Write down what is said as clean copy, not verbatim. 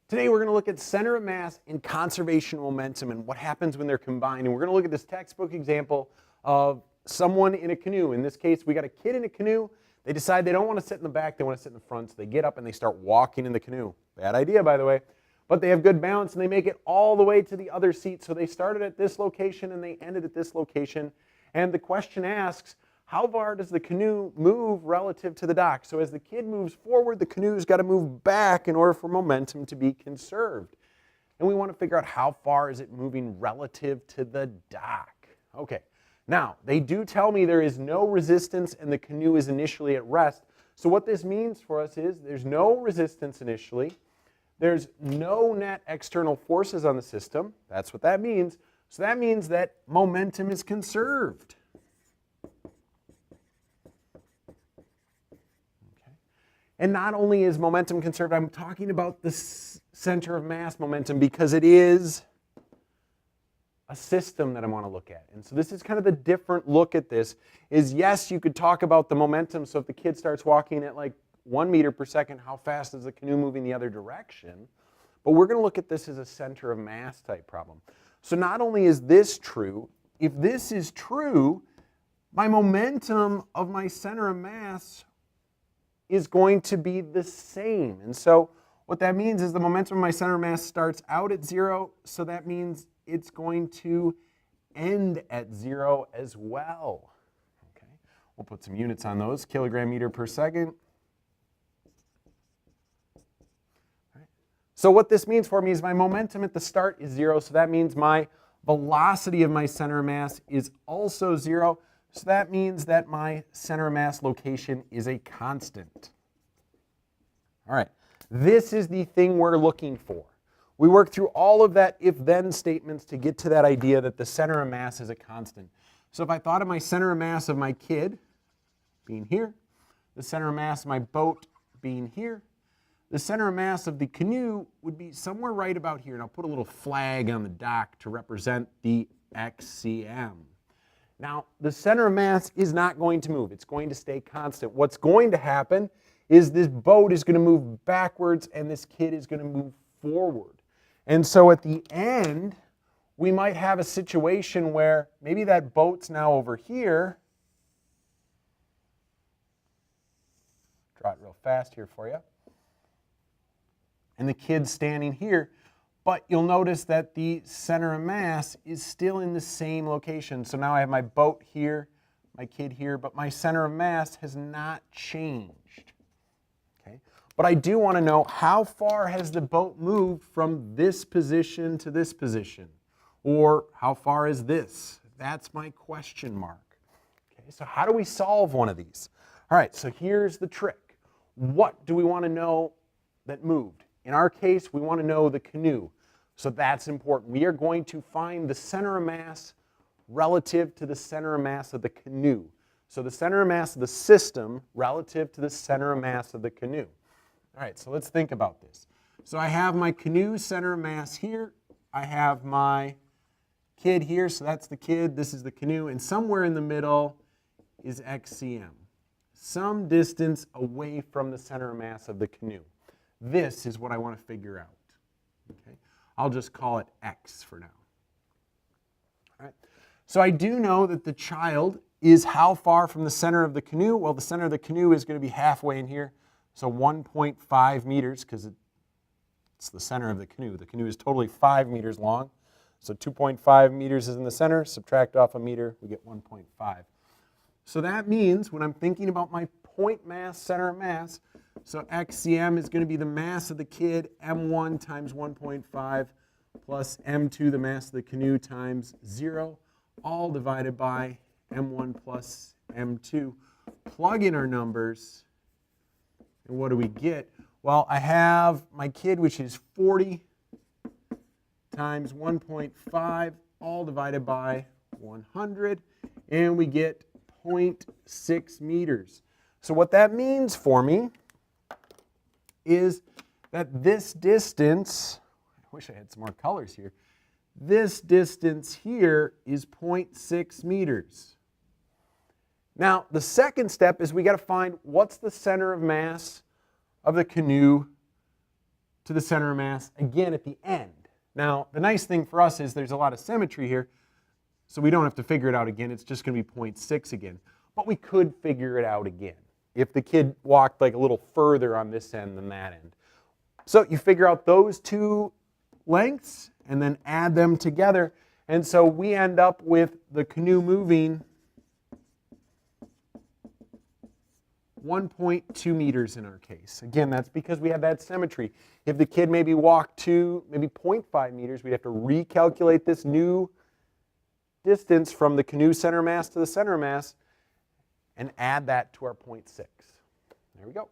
Today we're going to look at center of mass and conservation momentum and what happens when they're combined. And we're going to look at this textbook example of someone in a canoe. In this case, we got a kid in a canoe. They decide they don't want to sit in the back, they want to sit in the front. So they get up and they start walking in the canoe. Bad idea, by the way. But they have good balance and they make it all the way to the other seat. So they started at this location and they ended at this location. And the question asks, how far does the canoe move relative to the dock? So as the kid moves forward, the canoe's got to move back in order for momentum to be conserved. And we want to figure out how far is it moving relative to the dock. Okay, now they do tell me there is no resistance and the canoe is initially at rest. So what this means for us is there's no resistance initially. There's no net external forces on the system. That's what that means. So that means that momentum is conserved. And not only is momentum conserved, I'm talking about the center of mass momentum because it is a system that I want to look at. And so this is kind of the different look at this is, yes, you could talk about the momentum. So if the kid starts walking at like 1 meter per second, how fast is the canoe moving the other direction? But we're going to look at this as a center of mass type problem. So not only is this true, if this is true, my momentum of my center of mass is going to be the same. And so what that means is the momentum of my center of mass starts out at 0, so that means it's going to end at 0 as well. Okay, we'll put some units on those, kilogram meter per second. All right. So what this means for me is my momentum at the start is 0, so that means my velocity of my center of mass is also 0. So that means that my center of mass location is a constant. All right, this is the thing we're looking for. We work through all of that if-then statements to get to that idea that the center of mass is a constant. So if I thought of my center of mass of my kid being here, the center of mass of my boat being here, the center of mass of the canoe would be somewhere right about here. And I'll put a little flag on the dock to represent the XCM. Now, the center of mass is not going to move. It's going to stay constant. What's going to happen is this boat is going to move backwards and this kid is going to move forward. And so at the end, we might have a situation where maybe that boat's now over here. Draw it real fast here for you. And the kid's standing here. But you'll notice that the center of mass is still in the same location. So now I have my boat here, my kid here, but my center of mass has not changed. Okay? But I do want to know how far has the boat moved from this position to this position? Or how far is this? That's my question mark. Okay, so how do we solve one of these? All right, so here's the trick. What do we want to know that moved? In our case, we want to know the canoe. So that's important. We are going to find the center of mass relative to the center of mass of the canoe. So the center of mass of the system relative to the center of mass of the canoe. All right, so let's think about this. So I have my canoe center of mass here. I have my kid here, so that's the kid. This is the canoe. And somewhere in the middle is XCM, some distance away from the center of mass of the canoe. This is what I want to figure out. Okay? I'll just call it X for now. All right. So I do know that the child is how far from the center of the canoe? Well, the center of the canoe is going to be halfway in here, so 1.5 meters because it's the center of the canoe. The canoe is totally 5 meters long, so 2.5 meters is in the center. Subtract off a meter, we get 1.5. So that means when I'm thinking about my point mass, center of mass, so XCM is going to be the mass of the kid, M1 times 1.5 plus M2, the mass of the canoe, times 0, all divided by M1 plus M2. Plug in our numbers, and what do we get? Well, I have my kid, which is 40 times 1.5, all divided by 100, and we get 0.6 meters. So what that means for me is that this distance, I wish I had some more colors here, this distance here is 0.6 meters. Now, the second step is we got to find what's the center of mass of the canoe to the center of mass again at the end. Now, the nice thing for us is there's a lot of symmetry here, so we don't have to figure it out again. It's just going to be 0.6 again. But we could figure it out again if the kid walked like a little further on this end than that end. So you figure out those two lengths and then add them together. And so we end up with the canoe moving 1.2 meters in our case. Again, that's because we have that symmetry. If the kid maybe walked to maybe 0.5 meters, we'd have to recalculate this new distance from the canoe center mass to the center mass and add that to our 0.6. There we go.